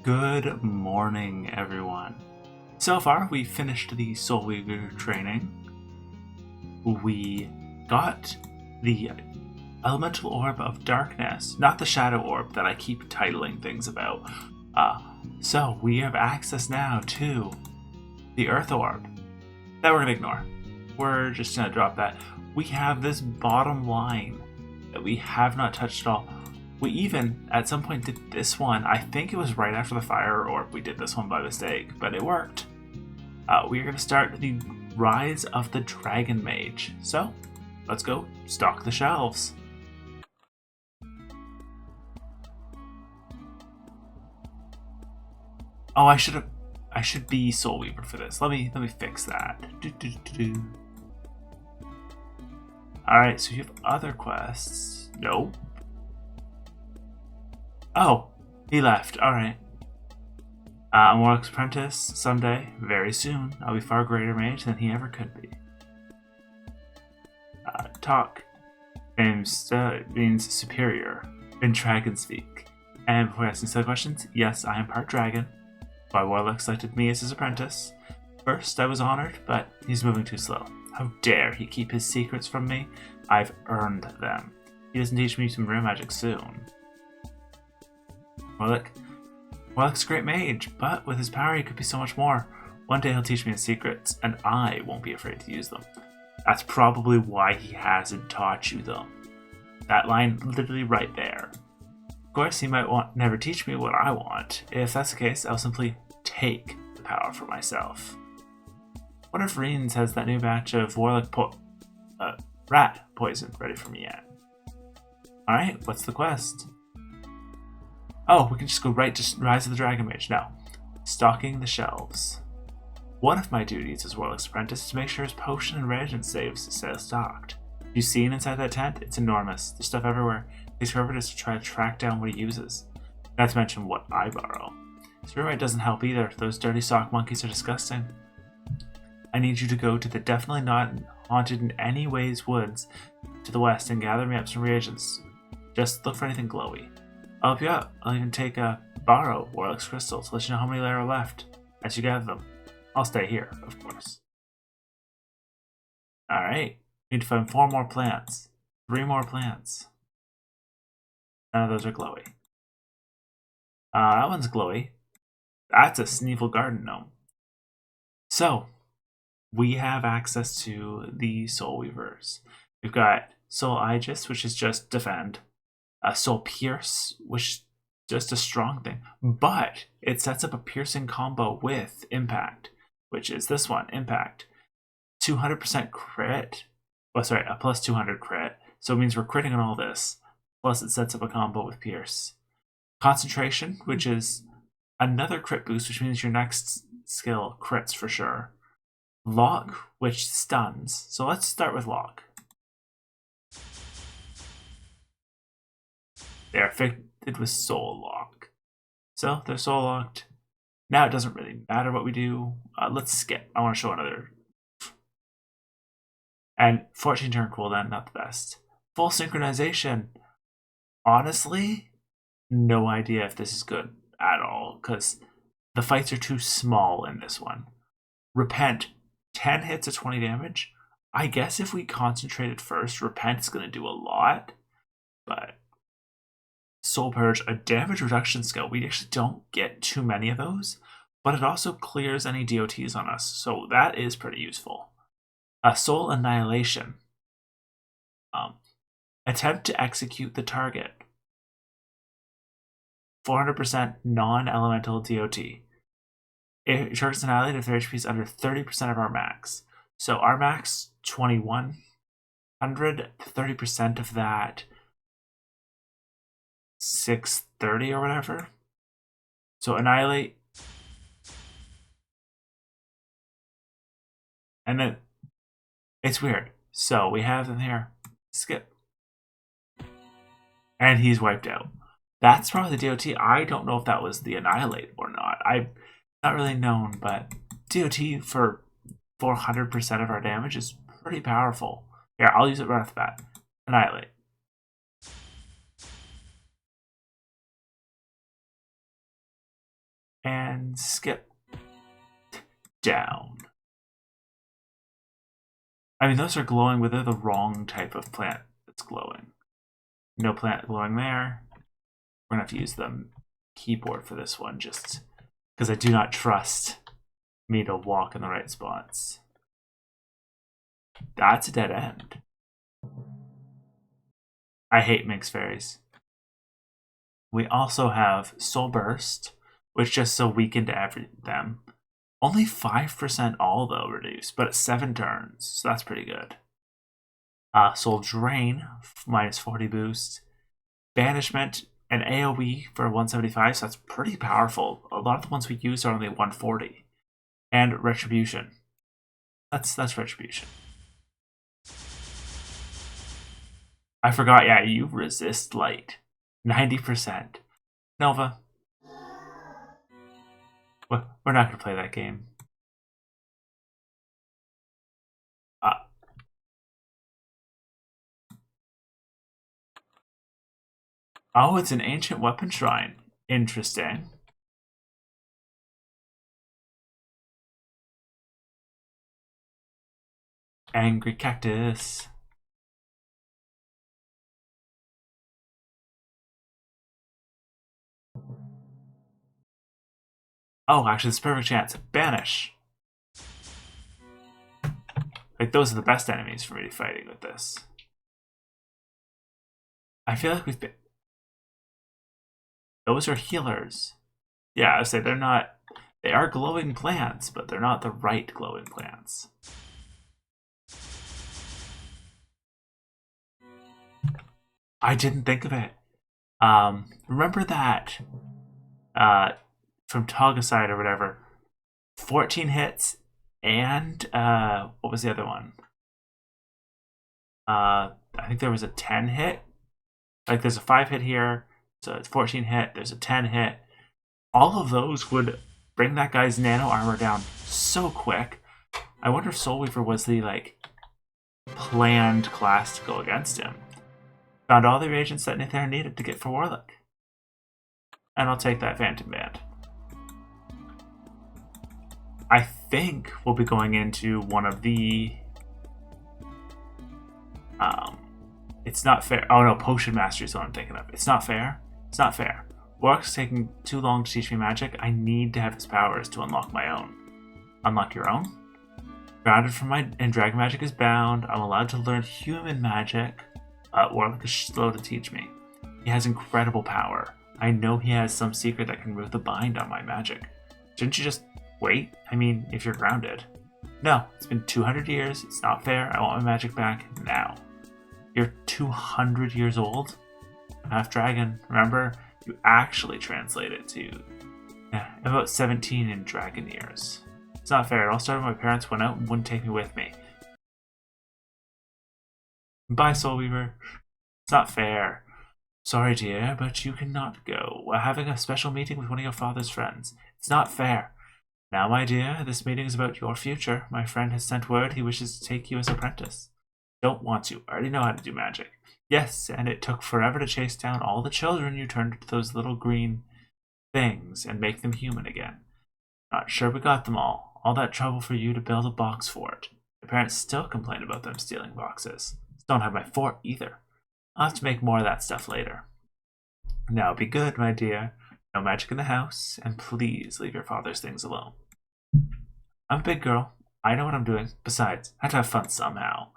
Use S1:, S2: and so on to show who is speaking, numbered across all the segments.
S1: Good morning, everyone. So far, we finished the Soul Weaver training. We got the Elemental Orb of Darkness, not the Shadow Orb that I keep titling things about. So we have access now to the Earth Orb. That we're going to ignore. We're just going to drop that. We have this bottom line that we have not touched at all. We even, at some point, did this one. I think it was right after the Fire Orb. We did this one by mistake, but it worked. We are going to start the Rise of the Dragonmage. So, let's go stock the shelves. Oh, I should be Soul Weaver for this. Let me fix that. Alright, so you have other quests. Nope. Oh, he left. Alright. I'm Warlock's Apprentice. Someday, very soon, I'll be far greater mage than he ever could be. Talk means superior in dragon speak. And before asking silly questions, yes, I am part dragon. My Warlock selected me as his apprentice. First, I was honored, but he's moving too slow. How dare he keep his secrets from me? I've earned them. He doesn't teach me some real magic soon. Warlock's a great mage, but with his power he could be so much more. One day he'll teach me his secrets, and I won't be afraid to use them. That's probably why he hasn't taught you them. That line literally right there. Of course, he might never teach me what I want. If that's the case, I'll simply take the power for myself. What if Reens has that new batch of Warlock rat poison ready for me yet? Alright, what's the quest? Oh, we can just go right to Rise of the Dragonmage. No. Stocking the shelves. One of my duties as Warlock's Apprentice is to make sure his potion and reagent saves stay stocked. You've seen inside that tent? It's enormous. There's stuff everywhere. His purpose is to try to track down what he uses. Not to mention what I borrow. His roommate doesn't help either. Those dirty sock monkeys are disgusting. I need you to go to the definitely not haunted in any ways woods to the west and gather me up some reagents. Just look for anything glowy. I'll help you out. I'll even borrow Warlock's crystal to let you know how many there are left as you gather them. I'll stay here, of course. Alright. Need to find 4 more plants. 3 more plants. None of those are glowy. That one's glowy. That's a Sneevil Garden Gnome. So, we have access to the Soul Weavers. We've got Soul Aegis, which is just defend. Soul Pierce, which is just a strong thing. But it sets up a piercing combo with Impact, which is this one, Impact. 200% crit. Oh, sorry, a plus 200 crit. So it means we're critting on all this. Plus it sets up a combo with Pierce. Concentration, which is another crit boost, which means your next skill crits for sure. Lock, which stuns. So let's start with Lock. They're affected with Soul Lock. So they're Soul Locked. Now it doesn't really matter what we do. Let's skip. I want to show another. And 14 turn cooldown, not the best. Full synchronization. Honestly, no idea if this is good at all, because the fights are too small in this one. Repent, 10 hits of 20 damage. I guess if we concentrated first, Repent is going to do a lot, but Soul Purge, a damage reduction skill. We actually don't get too many of those, but it also clears any DOTs on us, so that is pretty useful. Soul Annihilation. Attempt to execute the target. 400% non-elemental DOT. If target's annihilated if their HP is under 30% of our max. So our max, 2100, 30% of that, 630 or whatever. So annihilate. And then it's weird. So we have them here. Skip. And he's wiped out. That's probably the DOT. I don't know if that was the annihilate or not. I'm not really known, but DOT for 400% of our damage is pretty powerful. Here, I'll use it right off the bat. Annihilate. and skip down. I mean, those are glowing, but they're the wrong type of plant that's glowing. No plant glowing there. We're going to have to use the keyboard for this one, just because I do not trust me to walk in the right spots. That's a dead end. I hate Minx Fairies. We also have Soul Burst, which just so weakened them. Only 5% all, though, reduced, but it's 7 turns, so that's pretty good. Soul Drain, minus 40 boost. Banishment, and AoE for 175, so that's pretty powerful. A lot of the ones we use are only 140. And Retribution. That's Retribution. I forgot, yeah, you resist light. 90%. Nova. We're not going to play that game. Oh, it's an ancient weapon shrine. Interesting. Angry Cactus. Oh, actually, it's a perfect chance. Banish. Like, those are the best enemies for me to be fighting with this. I feel like we've been... Those are healers. Yeah, I would say they're not... They are glowing plants, but they're not the right glowing plants. I didn't think of it. Remember that from Togaside or whatever, 14 hits and what was the other one? I think there was a 10 hit. Like there's a 5 hit here, so it's 14 hit, there's a 10 hit. All of those would bring that guy's nano armor down so quick. I wonder if Soul Weaver was the like planned class to go against him. Found all the reagents that Nythera needed to get for Warlock. And I'll take that Phantom Band. I think we'll be going into one of the... It's not fair. Oh no, Potion Mastery is what I'm thinking of. It's not fair. It's not fair. Warlock's taking too long to teach me magic. I need to have his powers to unlock my own. Unlock your own? Grounded from and Dragon Magic is bound. I'm allowed to learn human magic. Warlock is slow to teach me. He has incredible power. I know he has some secret that can remove the bind on my magic. Shouldn't you just wait? I mean, if you're grounded. No, it's been 200 years. It's not fair. I want my magic back now. You're 200 years old? Half dragon. Remember? You actually translate it to about 17 in dragon years. It's not fair. It all started when my parents went out and wouldn't take me with me. Bye, Soul Weaver. It's not fair. Sorry, dear, but you cannot go. We're having a special meeting with one of your father's friends. It's not fair. Now, my dear, this meeting is about your future. My friend has sent word he wishes to take you as apprentice. Don't want to. I already know how to do magic. Yes, and it took forever to chase down all the children you turned into those little green things and make them human again. Not sure we got them all. All that trouble for you to build a box for it. My parents still complain about them stealing boxes. Don't have my fort either. I'll have to make more of that stuff later. Now be good, my dear. No magic in the house, and please leave your father's things alone. I'm a big girl. I know what I'm doing. Besides, I have to have fun somehow.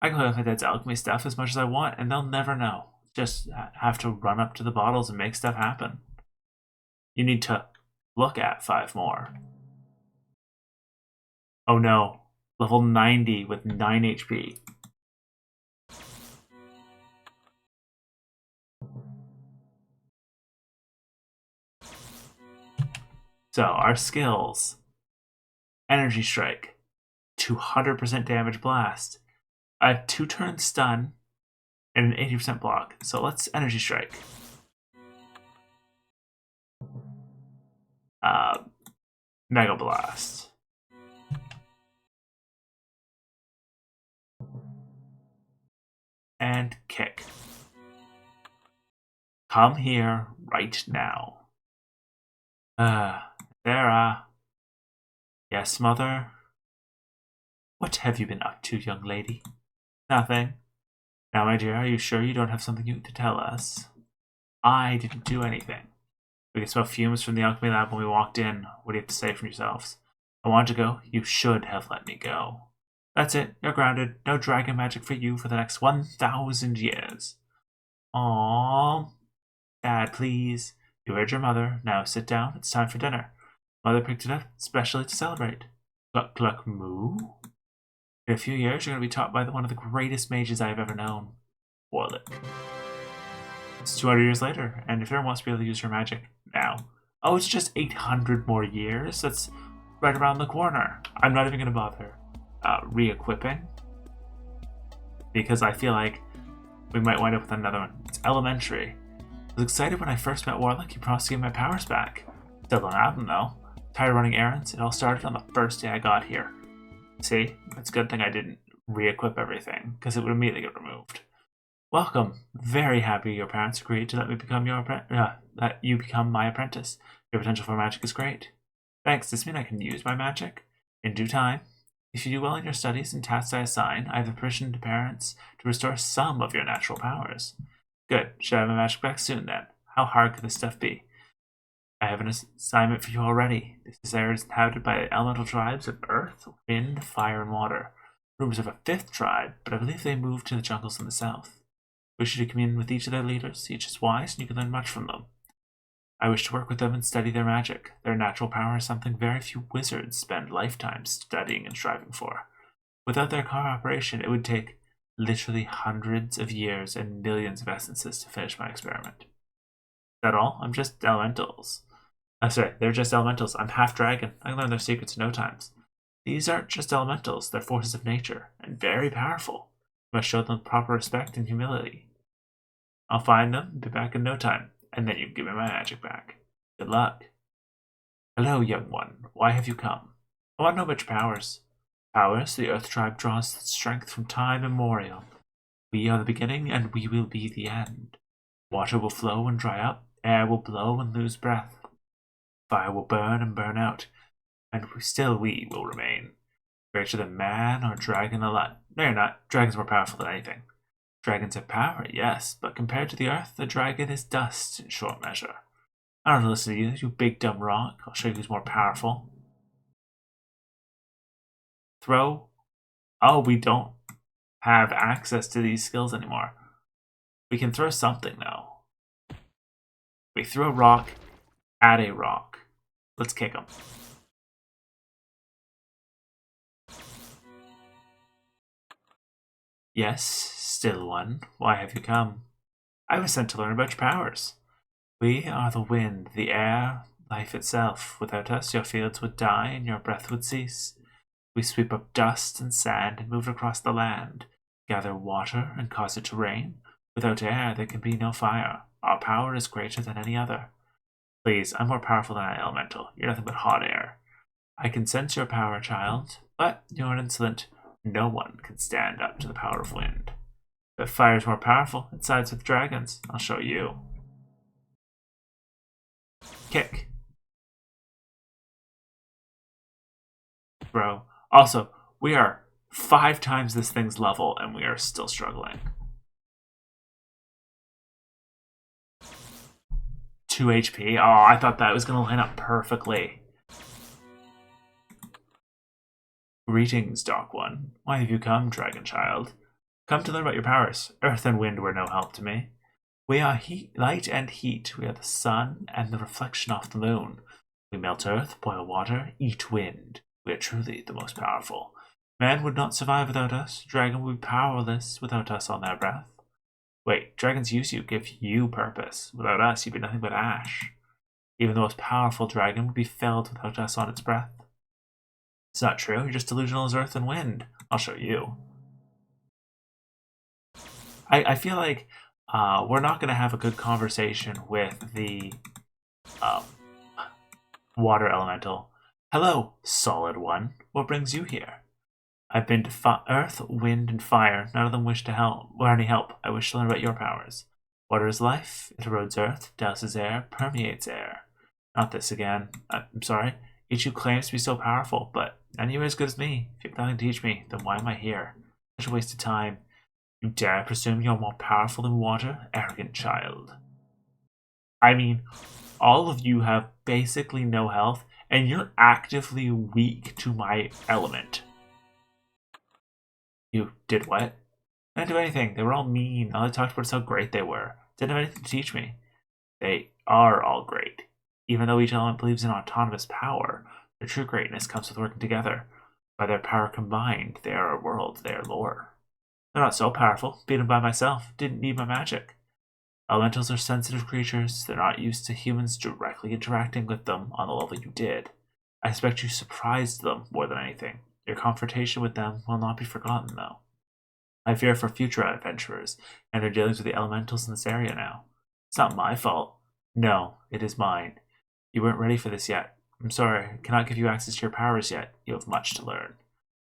S1: I can play with my dad's alchemy stuff as much as I want, and they'll never know. Just have to run up to the bottles and make stuff happen. You need to look at 5 more. Oh no. Level 90 with 9 HP. So, our skills. Energy Strike. 200% damage blast. A 2-turn stun. And an 80% block. So let's Energy Strike. Mega Blast. And kick. Come here right now. Nythera. Yes, mother? What have you been up to, young lady? Nothing. Now, my dear, are you sure you don't have something to tell us? I didn't do anything. We could smell fumes from the alchemy lab when we walked in. What do you have to say for yourselves? I want to go. You should have let me go. That's it. You're grounded. No dragon magic for you for the next 1,000 years. Aww. Dad, please. You heard your mother. Now sit down. It's time for dinner. Mother picked it up especially to celebrate. Cluck, cluck, moo. In a few years, you're going to be taught by one of the greatest mages I've ever known. Warlick. It's 200 years later, and Nythera wants to be able to use her magic now. Oh, it's just 800 more years? That's right around the corner. I'm not even going to bother re-equipping, because I feel like we might wind up with another one. It's elementary. I was excited when I first met Warlick. He promised to give my powers back. Still don't have them, though. Tired of running errands. It all started on the first day I got here. See? It's a good thing I didn't re-equip everything, because it would immediately get removed. Welcome. Very happy your parents agreed to let me become that you become my apprentice. Your potential for magic is great. Thanks. Does this mean I can use my magic? In due time. If you do well in your studies and tasks I assign, I have the permission to parents to restore some of your natural powers. Good. Should I have my magic back soon, then? How hard could this stuff be? I have an assignment for you already. This area is inhabited by the elemental tribes of earth, wind, fire, and water. Rumors of a fifth tribe, but I believe they moved to the jungles in the south. Wish you to commune with each of their leaders. Each is wise, and you can learn much from them. I wish to work with them and study their magic. Their natural power is something very few wizards spend lifetimes studying and striving for. Without their cooperation, it would take literally hundreds of years and millions of essences to finish my experiment. Is that all? I'm just elementals. Sorry, they're just elementals. I'm half dragon. I can learn their secrets in no time. These aren't just elementals. They're forces of nature, and very powerful. You must show them proper respect and humility. I'll find them and be back in no time, and then you can give me my magic back. Good luck. Hello, young one. Why have you come? I want to know about your powers. Powers, the Earth Tribe draws strength from time immemorial. We are the beginning, and we will be the end. Water will flow and dry up, air will blow and lose breath. Fire will burn and burn out, and we will remain. Greater than man or dragon alike. No, you're not. Dragons are more powerful than anything. Dragons have power, yes, but compared to the earth, the dragon is dust in short measure. I don't listen to you, you big dumb rock. I'll show you who's more powerful. Throw. Oh, we don't have access to these skills anymore. We can throw something, though. We throw a rock at a rock. Let's kick him. Yes, still one. Why have you come? I was sent to learn about your powers. We are the wind, the air, life itself. Without us, your fields would die and your breath would cease. We sweep up dust and sand and move across the land, gather water and cause it to rain. Without air, there can be no fire. Our power is greater than any other. Please, I'm more powerful than an elemental. You're nothing but hot air. I can sense your power, child, but you're insolent. No one can stand up to the power of wind. But fire is more powerful. It sides with dragons. I'll show you. Kick. Bro. Also, we are 5 times this thing's level, and we are still struggling. 2 HP. Oh, I thought that was going to line up perfectly. Greetings, Doc One. Why have you come, Dragon Child? Come to learn about your powers. Earth and wind were no help to me. We are light and heat. We are the sun and the reflection off the moon. We melt earth, boil water, eat wind. We are truly the most powerful. Man would not survive without us. Dragon would be powerless without us on their breath. Wait, dragons use you, give you purpose. Without us, you'd be nothing but ash. Even the most powerful dragon would be felled without us on its breath. It's not true. You're just delusional as earth and wind. I'll show you. I feel like we're not going to have a good conversation with the water elemental. Hello, solid one. What brings you here? I've been to earth, wind, and fire. None of them wish to help or any help. I wish to learn about your powers. Water is life. It erodes earth, douses air, permeates air. Not this again. I'm sorry. Each who claims to be so powerful, but none of you are as good as me. If you have nothing to teach me, then why am I here? Such a waste of time. You dare presume you're more powerful than water? Arrogant child. I mean, all of you have basically no health, and you're actively weak to my element. You did what? I didn't do anything. They were all mean. All they talked about is how great they were. Didn't have anything to teach me. They are all great. Even though each element believes in autonomous power, their true greatness comes with working together. By their power combined, they are a world, they are lore. They're not so powerful. Beat them by myself. Didn't need my magic. Elementals are sensitive creatures. They're not used to humans directly interacting with them on the level you did. I expect you surprised them more than anything. Your confrontation with them will not be forgotten, though. I fear for future adventurers, and their dealings with the elementals in this area now. It's not my fault. No, it is mine. You weren't ready for this yet. I'm sorry, I cannot give you access to your powers yet. You have much to learn.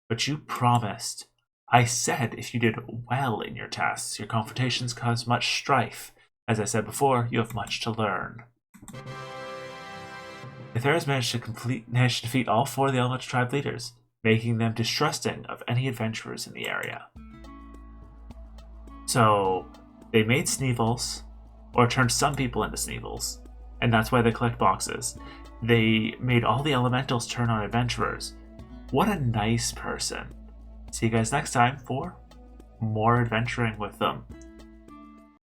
S1: But you promised. I said if you did well in your tasks, your confrontations cause much strife. As I said before, you have much to learn. Nytheras managed to defeat all 4 of the Elemental Tribe leaders, making them distrusting of any adventurers in the area. So, they made Sneevils, or turned some people into Sneevils, and that's why they collect boxes. They made all the elementals turn on adventurers. What a nice person. See you guys next time for more adventuring with them.